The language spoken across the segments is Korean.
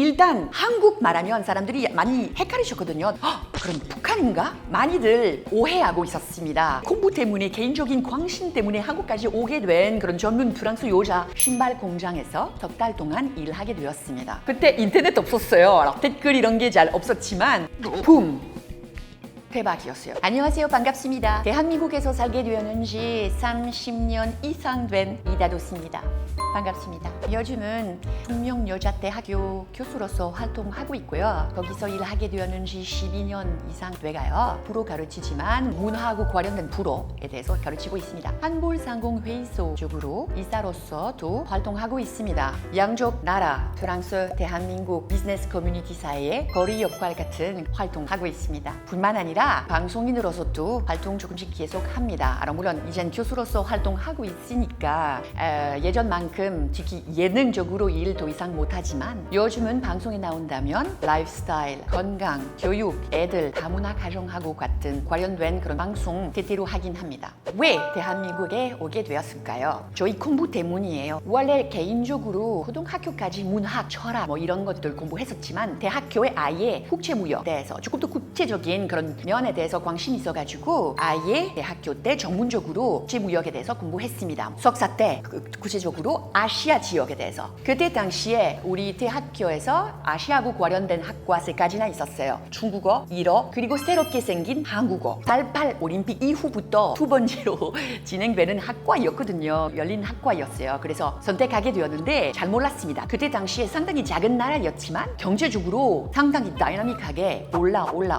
일단 한국 말하면 사람들이 많이 헷갈리셨거든요. 그럼 북한인가? 많이들 오해하고 있었습니다. 공부 때문에 개인적인 관심 때문에 한국까지 오게 된 그런 젊은 프랑스 여자 신발 공장에서 석 달 동안 일하게 되었습니다. 그때 인터넷 없었어요. 댓글 이런 게 잘 없었지만 붐! 대박이었어요. 안녕하세요. 반갑습니다. 대한민국에서 살게 되었는 지 30년 이상 된 이다도스입니다. 반갑습니다. 요즘은 숙명여자대학교 교수로서 활동하고 있고요. 거기서 일하게 되었는 지 12년 이상 돼가요. 부로 가르치지만 문화하고 관련된 부로에 대해서 가르치고 있습니다. 한불상공회의소 쪽으로 이사로서도 활동하고 있습니다. 양쪽 나라, 프랑스, 대한민국 비즈니스 커뮤니티 사이에 거리 역할 같은 활동하고 있습니다. 뿐만 아니라 방송인으로서도 활동 조금씩 계속합니다. 물론 이젠 교수로서 활동하고 있으니까 예전만큼 특히 예능적으로 일 더 이상 못하지만 요즘은 방송에 나온다면 라이프스타일, 건강, 교육, 애들, 다문화 가정하고 같은 관련된 그런 방송 때때로 하긴 합니다. 왜 대한민국에 오게 되었을까요? 저희 공부 때문이에요. 원래 개인적으로 고등학교까지 문학, 철학 이런 것들 공부했었지만 대학교에 아예 국제무역에 대해서 조금 더 구체적인 그런 면에 대해서 관심이 있어가지고 아예 대학교 때 전문적으로 국제무역에 대해서 공부했습니다. 석사 때 구체적으로 아시아 지역에 대해서 그때 당시에 우리 대학교에서 아시아하고 관련된 학과 세 가지나 있었어요. 중국어, 일어, 그리고 새롭게 생긴 한국어. 88 올림픽 이후부터 두 번째로 진행되는 학과였거든요. 열린 학과였어요. 그래서 선택하게 되었는데 잘 몰랐습니다. 그때 당시에 상당히 작은 나라였지만 경제적으로 상당히 다이나믹하게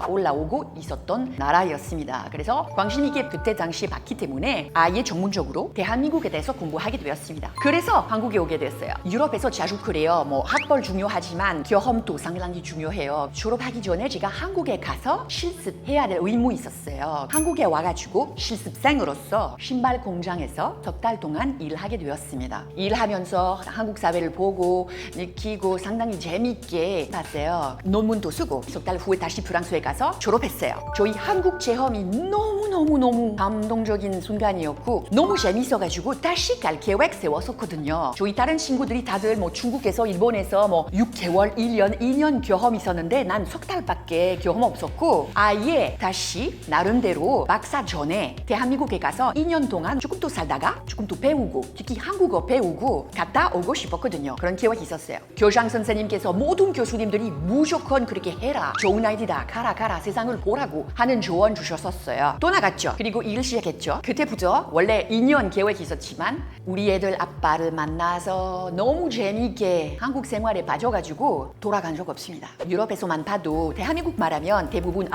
올라오고 있었던 나라였습니다. 그래서 관심 있게 그때 당시에 봤기 때문에 아예 전문적으로 대한민국에 대해서 공부하게 되었습니다. 그래서 한국에 오게 됐어요. 유럽에서 자주 그래요. 학벌 중요하지만 경험도 상당히 중요해요. 졸업하기 전에 제가 한국에 가서 실습해야 될 의무 있었어요. 한국에 와가지고 실습생으로서 신발 공장에서 석 달 동안 일하게 되었습니다. 일하면서 한국 사회를 보고 느끼고 상당히 재밌게 봤어요. 논문도 쓰고 석 달 후에 다시 프랑스에 가서 졸업했어요. 저희 한국 체험이 너무 감동적인 순간이었고 너무 재밌어가지고 다시 갈 계획 세웠었거든요. 저희 다른 친구들이 다들 중국에서 일본에서 6개월, 1년, 2년 경험이 있었는데 난 석 달밖에 경험 없었고 아예 다시 나름대로 박사 전에 대한민국에 가서 2년 동안 조금 더 살다가 조금 더 배우고 특히 한국어 배우고 갔다 오고 싶었거든요. 그런 계획이 있었어요. 교장 선생님께서 모든 교수님들이 무조건 그렇게 해라. 좋은 아이디다. 가라. 세상을 보라고 하는 조언 주셨었어요. 또 나갔죠. 그리고 일을 시작했죠. 그때부터 원래 2년 계획이 있었지만 우리 애들 아빠를 만나서 너무 재미있게 한국 생활에 빠져가지고 돌아간 적 없습니다. 유럽에서만 봐도 대한민국 말하면 대부분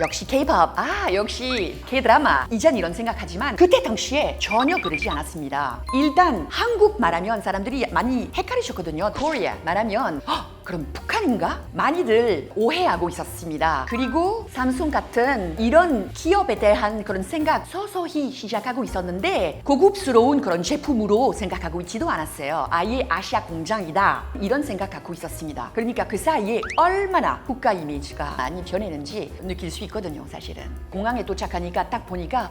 역시 K-pop, 역시 K-드라마 이젠 이런 생각하지만 그때 당시에 전혀 그러지 않았습니다. 일단 한국 말하면 사람들이 많이 헷갈리셨거든요. 코리아 말하면 그럼 북한인가? 많이들 오해하고 있었습니다. 그리고 삼성 같은 이런 기업에 대한 그런 생각 서서히 시작하고 있었는데 고급스러운 그런 제품으로 생각하고 있지도 않았어요. 아예 아시아 공장이다 이런 생각 갖고 있었습니다. 그러니까 그 사이에 얼마나 국가 이미지가 많이 변했는지 느낄 수 있거든요. 사실은 공항에 도착하니까 딱 보니까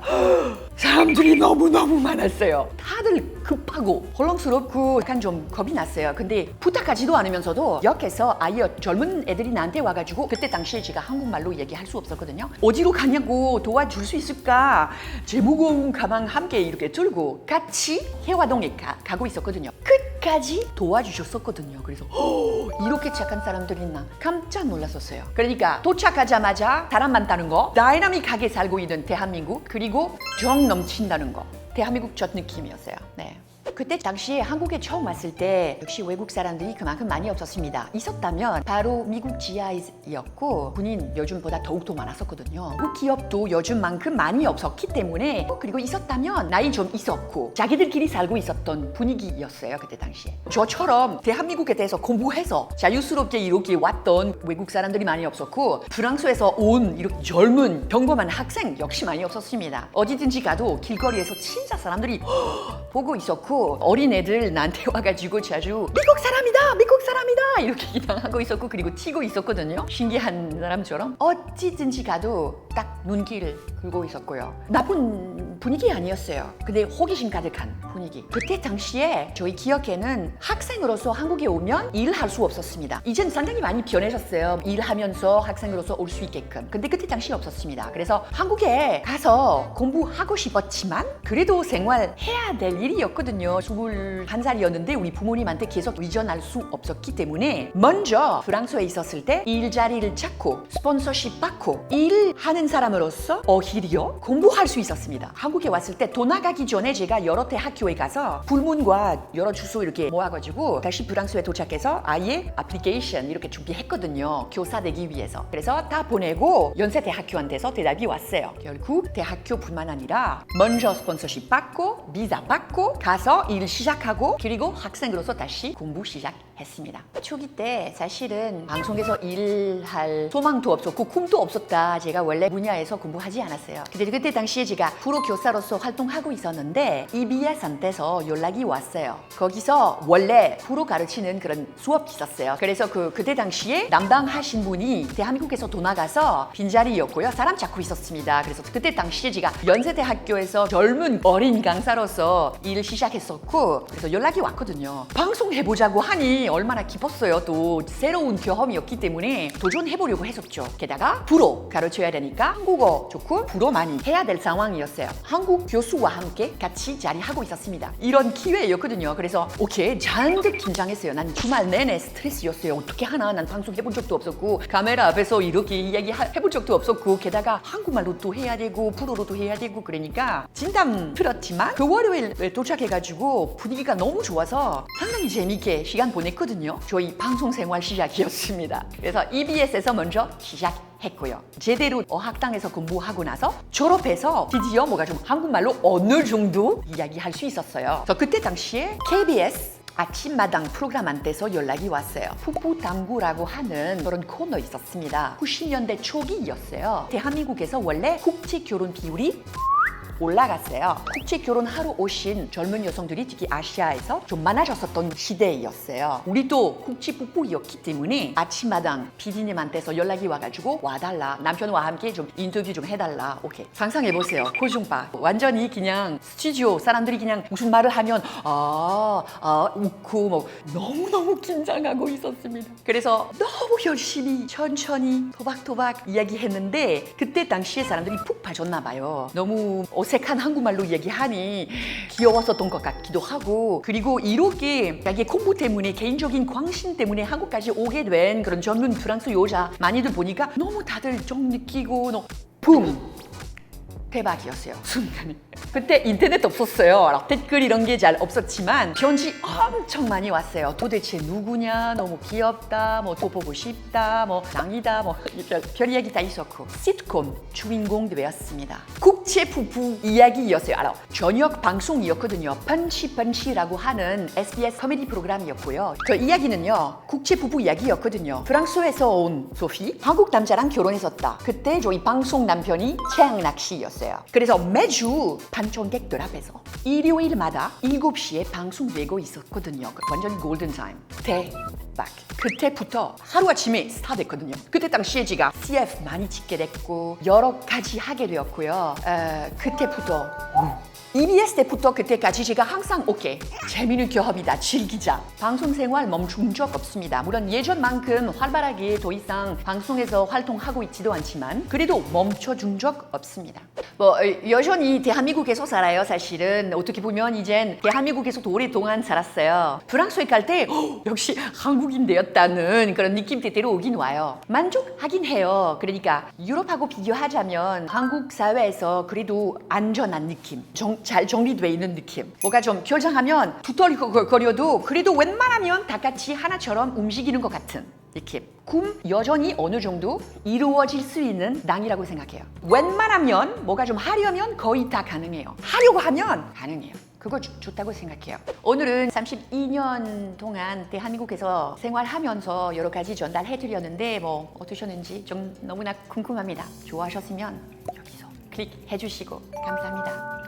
사람들이 너무너무 많았어요. 다들 급하고 헐렁스럽고 약간 좀 겁이 났어요. 근데 부탁하지도 않으면서도 역에서 아예 젊은 애들이 나한테 와가지고 그때 당시에 제가 한국말로 얘기할 수 없었거든요. 어디로 가냐고 도와줄 수 있을까? 제 무거운 가방 함께 이렇게 들고 같이 해화동에 가고 있었거든요. 끝까지 도와주셨었거든요. 그래서 이렇게 착한 사람들이 있나 깜짝 놀랐었어요. 그러니까 도착하자마자 사람 많다는 거, 다이나믹하게 살고 있는 대한민국, 그리고 정 넘친다는 거. 대한민국 첫 느낌이었어요. 네. 그때 당시에 한국에 처음 왔을 때 역시 외국 사람들이 그만큼 많이 없었습니다. 있었다면 바로 미국 GI였고 군인 요즘보다 더욱더 많았었거든요. 그 기업도 요즘만큼 많이 없었기 때문에 그리고 있었다면 나이 좀 있었고 자기들끼리 살고 있었던 분위기였어요. 그때 당시에. 저처럼 대한민국에 대해서 공부해서 자유스럽게 이렇게 왔던 외국 사람들이 많이 없었고 프랑스에서 온 이렇게 젊은 평범한 학생 역시 많이 없었습니다. 어디든지 가도 길거리에서 진짜 사람들이 보고 있었고 그리고 어린애들 나한테 와가지고 자주 미국 사람이다! 미국 사람이다! 이렇게 그냥 하고 있었고 그리고 튀고 있었거든요. 신기한 사람처럼 어찌든지 가도 딱 눈길을 긁고 있었고요. 나쁜 분위기 아니었어요. 근데 호기심 가득한 분위기. 그때 당시에 저희 기억에는 학생으로서 한국에 오면 일할 수 없었습니다. 이젠 상당히 많이 변해졌어요. 일하면서 학생으로서 올 수 있게끔. 근데 그때 당시 없었습니다. 그래서 한국에 가서 공부하고 싶었지만 그래도 생활해야 될 일이었거든요. 21살이었는데 우리 부모님한테 계속 의존할 수 없었기 때문에 먼저 프랑스에 있었을 때 일자리를 찾고 스폰서십 받고 일하는 사람으로서 오히려 공부할 수 있었습니다. 한국에 왔을 때 돈 나가기 전에 제가 여러 대학교에 가서 불문과 여러 주소 이렇게 모아가지고 다시 프랑스에 도착해서 아예 애플리케이션 이렇게 준비했거든요. 교사 되기 위해서. 그래서 다 보내고 연세대학교한테서 대답이 왔어요. 결국 대학교뿐만 아니라 먼저 스폰서십 받고 비자 받고 가서 일 시작하고 그리고 학생으로서 다시 공부 시작했습니다. 초기 때 사실은 방송에서 일할 소망도 없었고 꿈도 없었다. 제가 원래 분야에서 공부하지 않았어요. 근데 그때 당시에 제가 프로 교사로서 활동하고 있었는데 EBS한테서 연락이 왔어요. 거기서 원래 프로 가르치는 그런 수업이 있었어요. 그래서 그때 당시에 담당하신 분이 대한민국에서 돌아가서 빈자리였고요. 사람 찾고 있었습니다. 그래서 그때 당시에 제가 연세대학교에서 젊은 어린 강사로서 일을 시작했었고 그래서 연락이 왔거든요. 방송해보자고 하니 얼마나 기뻤어요. 또 새로운 경험이었기 때문에 도전해보려고 했었죠. 게다가 불어 가르쳐야 되니까 한국어 좋고 불어 많이 해야 될 상황이었어요. 한국 교수와 함께 같이 자리하고 있었습니다. 이런 기회였거든요. 그래서 오케이 잔뜩 긴장했어요. 난 주말 내내 스트레스였어요. 어떻게 하나 난 방송 해본 적도 없었고 카메라 앞에서 이렇게 이야기 해본 적도 없었고 게다가 한국말로 또 해야 되고 불어로도 해야 되고 그러니까 진담 들었지만 그 월요일에 도착해가지고 분위기가 너무 좋아서 상당히 재밌게 시간 보냈거든요. 저희 방송 생활 시작이었습니다. 그래서 EBS에서 먼저 시작했고요. 제대로 어학당에서 공부하고 나서 졸업해서 드디어 뭐가 좀 한국말로 어느 정도 이야기할 수 있었어요. 그래서 그때 당시에 KBS 아침마당 프로그램한테서 연락이 왔어요. 푸푸당구라고 하는 그런 코너 있었습니다. 90년대 초기였어요. 대한민국에서 원래 국제결혼 비율이 올라갔어요. 국제 결혼하러 오신 젊은 여성들이 특히 아시아에서 좀 많아졌었던 시대였어요. 우리도 국제 부부였기 때문에 아침마당 PD님한테서 연락이 와가지고 와달라. 남편과 함께 좀 인터뷰 좀 해달라. 오케이. 상상해보세요. 고중파. 완전히 그냥 스튜디오 사람들이 그냥 무슨 말을 하면 웃고 뭐 너무너무 긴장하고 있었습니다. 그래서 너무 열심히 천천히 토박토박 이야기했는데 그때 당시에 사람들이 푹 빠졌나 봐요. 너무 어색한 한국말로 얘기하니 귀여웠었던 것 같기도 하고 그리고 이렇게 자기 공부 때문에 개인적인 관심 때문에 한국까지 오게 된 그런 젊은 프랑스 여자 많이들 보니까 너무 다들 좀 느끼고 붐! 대박이었어요. 순간에. 그때 인터넷 없었어요. 댓글 이런 게 잘 없었지만 편지 엄청 많이 왔어요. 도대체 누구냐? 너무 귀엽다. 뭐 또 보고 싶다. 뭐 짱이다. 뭐 별 이야기 다 있었고 시트콤 주인공 되었습니다. 국제 부부 이야기였어요. 저녁 방송이었거든요. 펀치펀치라고 하는 SBS 코미디 프로그램이었고요. 저 이야기는요. 국제 부부 이야기였거든요. 프랑스에서 온 소피 한국 남자랑 결혼했었다. 그때 저희 방송 남편이 최양락 씨였어요. 그래서 매주 방청객들 앞에서 일요일마다 7시에 방송되고 있었거든요. 완전 골든타임. 대박. 그때부터 하루아침에 스타 됐거든요. 그때 당시에 제가 CF 많이 찍게 됐고 여러 가지 하게 되었고요. 그때부터 EBS 때부터 그때까지 제가 항상 오케이 재미있는 경험이다 즐기자. 방송 생활 멈춘 적 없습니다. 물론 예전만큼 활발하게 더 이상 방송에서 활동하고 있지도 않지만 그래도 멈춰준 적 없습니다. 뭐 여전히 대한민국에서 살아요. 사실은 어떻게 보면 이젠 대한민국에서도 오랫동안 살았어요. 프랑스에 갈 때 역시 한국인 되었다는 그런 느낌 때때로 오긴 와요. 만족하긴 해요. 그러니까 유럽하고 비교하자면 한국 사회에서 그래도 안전한 느낌 잘 정리되어 있는 느낌. 뭐가 좀 결정하면 두터거려도 그래도 웬만하면 다 같이 하나처럼 움직이는 것 같은 느낌. 꿈 여전히 어느 정도 이루어질 수 있는 땅이라고 생각해요. 웬만하면 뭐가 좀 하려면 거의 다 가능해요. 하려고 하면 가능해요. 그거 좋다고 생각해요. 오늘은 32년 동안 대한민국에서 생활하면서 여러 가지 전달해드렸는데 뭐 어떠셨는지 좀 너무나 궁금합니다. 좋아하셨으면 여기서 클릭해주시고 감사합니다.